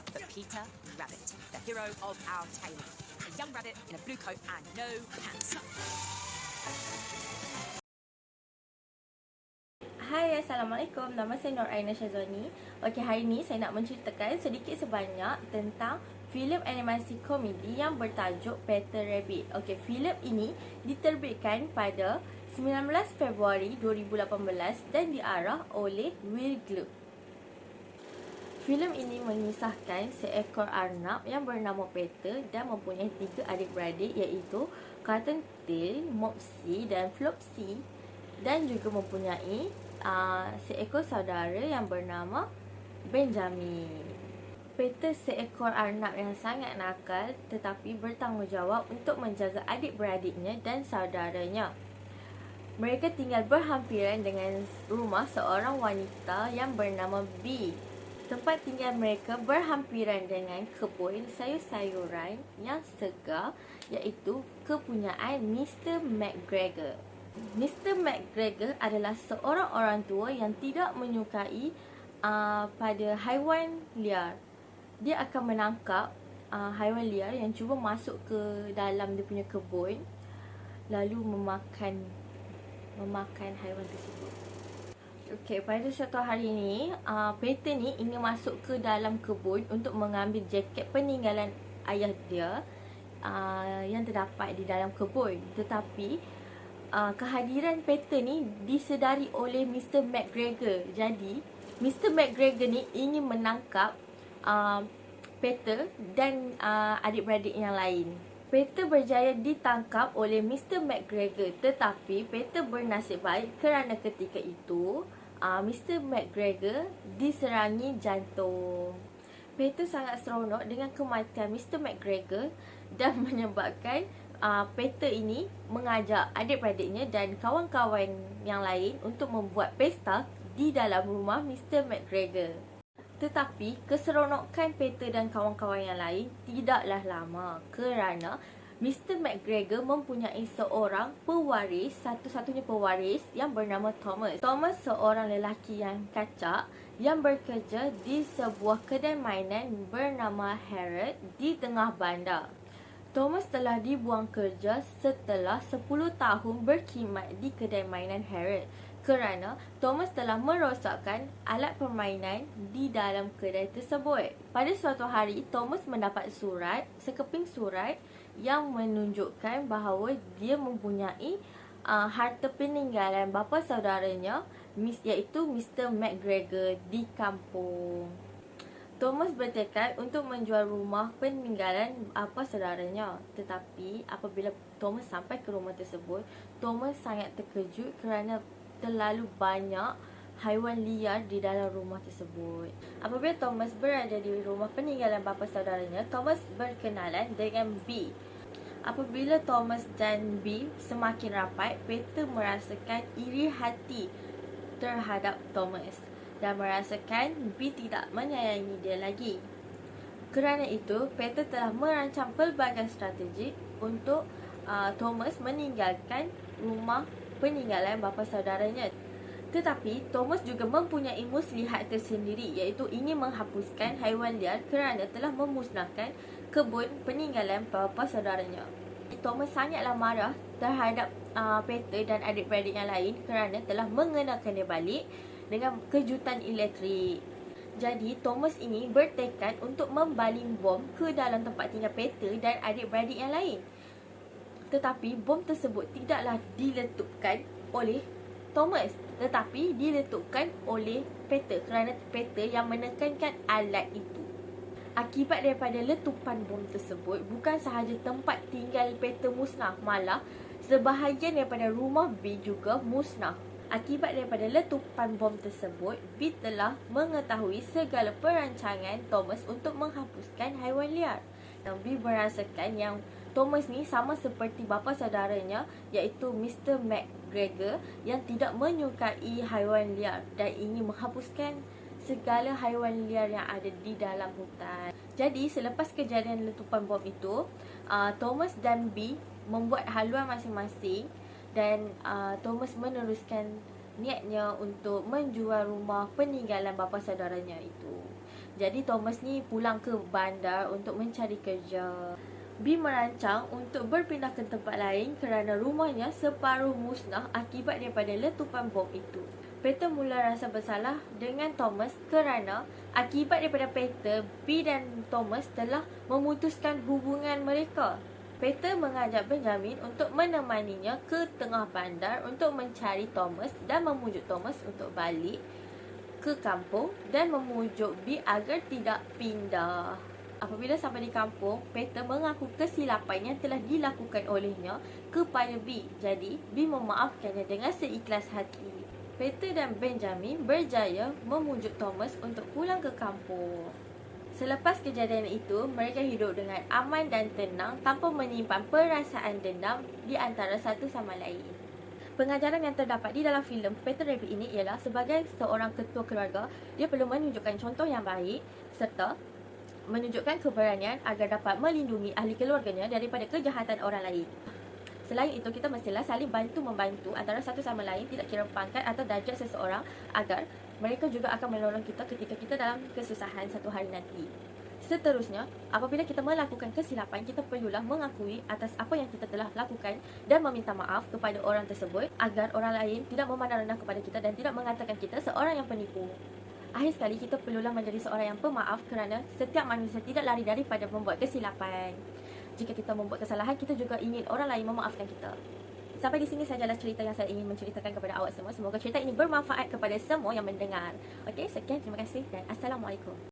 other but Peter Rabbit, the hero of our tale. A young rabbit in a blue coat and no pants. Hai, Assalamualaikum. Nama saya Nur Aina Syazwani. Okey, hari ini saya nak menceritakan sedikit sebanyak tentang filem animasi komedi yang bertajuk Peter Rabbit. Okey, filem ini diterbitkan pada 19 Februari 2018 dan diarah oleh Will Gluck. Filem ini mengisahkan seekor arnab yang bernama Peter dan mempunyai 3 adik-beradik iaitu Cottontail, Mopsy dan Flopsy, dan juga mempunyai seekor saudara yang bernama Benjamin. Peter seekor arnab yang sangat nakal tetapi bertanggungjawab untuk menjaga adik-beradiknya dan saudaranya. Mereka tinggal berhampiran dengan rumah seorang wanita yang bernama Bee. Tempat tinggal mereka berhampiran dengan kebun sayur-sayuran yang segar iaitu kepunyaan Mr. McGregor. Mr. McGregor adalah seorang orang tua yang tidak menyukai pada haiwan liar. Dia akan menangkap haiwan liar yang cuba masuk ke dalam dia punya kebun lalu memakan haiwan tersebut. Okey, pada suatu hari ini Peter ni ingin masuk ke dalam kebun untuk mengambil jaket peninggalan ayah dia yang terdapat di dalam kebun. Tetapi kehadiran Peter ni disedari oleh Mr. McGregor. Jadi Mr. McGregor ni ingin menangkap Peter dan adik-beradik yang lain. Peter berjaya ditangkap oleh Mr. McGregor, tetapi Peter bernasib baik kerana ketika itu Mr. McGregor diserangi jantung. Peter sangat seronok dengan kematian Mr. McGregor dan menyebabkan Peter ini mengajak adik-beradiknya dan kawan-kawan yang lain untuk membuat pesta di dalam rumah Mr. McGregor. Tetapi keseronokan Peter dan kawan-kawan yang lain tidaklah lama kerana Mr. McGregor mempunyai seorang pewaris, satu-satunya pewaris yang bernama Thomas. Thomas seorang lelaki yang kacak yang bekerja di sebuah kedai mainan bernama Harrod di tengah bandar. Thomas telah dibuang kerja setelah 10 tahun berkhidmat di kedai mainan Harrod kerana Thomas telah merosakkan alat permainan di dalam kedai tersebut. Pada suatu hari, Thomas mendapat sekeping surat yang menunjukkan bahawa dia mempunyai harta peninggalan bapa saudaranya iaitu Mr. McGregor di kampung. Thomas bertekad untuk menjual rumah peninggalan bapa saudaranya. Tetapi apabila Thomas sampai ke rumah tersebut, Thomas sangat terkejut kerana terlalu banyak haiwan liar di dalam rumah tersebut. Apabila Thomas berada di rumah peninggalan bapa saudaranya, Thomas berkenalan dengan Bee. Apabila Thomas dan Bee semakin rapat, Peter merasakan iri hati terhadap Thomas dan merasakan Bee tidak menyayangi dia lagi. Kerana itu, Peter telah merancang pelbagai strategi untuk Thomas meninggalkan rumah peninggalan bapa saudaranya. Tetapi Thomas juga mempunyai muslihat tersendiri iaitu ingin menghapuskan haiwan liar kerana telah memusnahkan kebun peninggalan bapa saudaranya. Thomas sangatlah marah terhadap Peter dan adik-beradik yang lain kerana telah mengenakan dia balik dengan kejutan elektrik. Jadi Thomas ini bertekad untuk membaling bom ke dalam tempat tinggal Peter dan adik-beradik yang lain. Tetapi bom tersebut tidaklah diletupkan oleh Thomas, tetapi diletupkan oleh Peter kerana Peter yang menekankan alat itu. Akibat daripada letupan bom tersebut, bukan sahaja tempat tinggal Peter musnah, malah sebahagian daripada rumah Bee juga musnah. Akibat daripada letupan bom tersebut, Bee telah mengetahui segala perancangan Thomas untuk menghapuskan haiwan liar. Dan Bee merasakan yang Thomas ni sama seperti bapa saudaranya iaitu Mr. McGregor yang tidak menyukai haiwan liar dan ingin menghapuskan segala haiwan liar yang ada di dalam hutan. Jadi selepas kejadian letupan bom itu, Thomas dan Bee membuat haluan masing-masing dan Thomas meneruskan niatnya untuk menjual rumah peninggalan bapa saudaranya itu. Jadi Thomas ni pulang ke bandar untuk mencari kerja. B merancang untuk berpindah ke tempat lain kerana rumahnya separuh musnah akibat daripada letupan bom itu. Peter mula rasa bersalah dengan Thomas kerana akibat daripada Peter, B dan Thomas telah memutuskan hubungan mereka. Peter mengajak Benjamin untuk menemaninya ke tengah bandar untuk mencari Thomas dan memujuk Thomas untuk balik ke kampung dan memujuk B agar tidak pindah. Apabila sampai di kampung, Peter mengaku kesilapan yang telah dilakukan olehnya kepada B. Jadi, B memaafkannya dengan seikhlas hati. Peter dan Benjamin berjaya memujuk Thomas untuk pulang ke kampung. Selepas kejadian itu, mereka hidup dengan aman dan tenang tanpa menyimpan perasaan dendam di antara satu sama lain. Pengajaran yang terdapat di dalam filem Peter Rabbit ini ialah sebagai seorang ketua keluarga, dia perlu menunjukkan contoh yang baik serta menunjukkan keberanian agar dapat melindungi ahli keluarganya daripada kejahatan orang lain. Selain itu, kita mestilah saling bantu-membantu antara satu sama lain, tidak kira pangkat atau darjat seseorang, agar mereka juga akan menolong kita ketika kita dalam kesusahan satu hari nanti. Seterusnya, apabila kita melakukan kesilapan, kita perlulah mengakui atas apa yang kita telah lakukan dan meminta maaf kepada orang tersebut agar orang lain tidak memandang rendah kepada kita dan tidak mengatakan kita seorang yang penipu. Akhir sekali, kita perlulah menjadi seorang yang pemaaf kerana setiap manusia tidak lari daripada membuat kesilapan. Jika kita membuat kesalahan, kita juga ingin orang lain memaafkan kita. Sampai di sini sajalah cerita yang saya ingin menceritakan kepada awak semua. Semoga cerita ini bermanfaat kepada semua yang mendengar. Okey, sekian, terima kasih dan Assalamualaikum.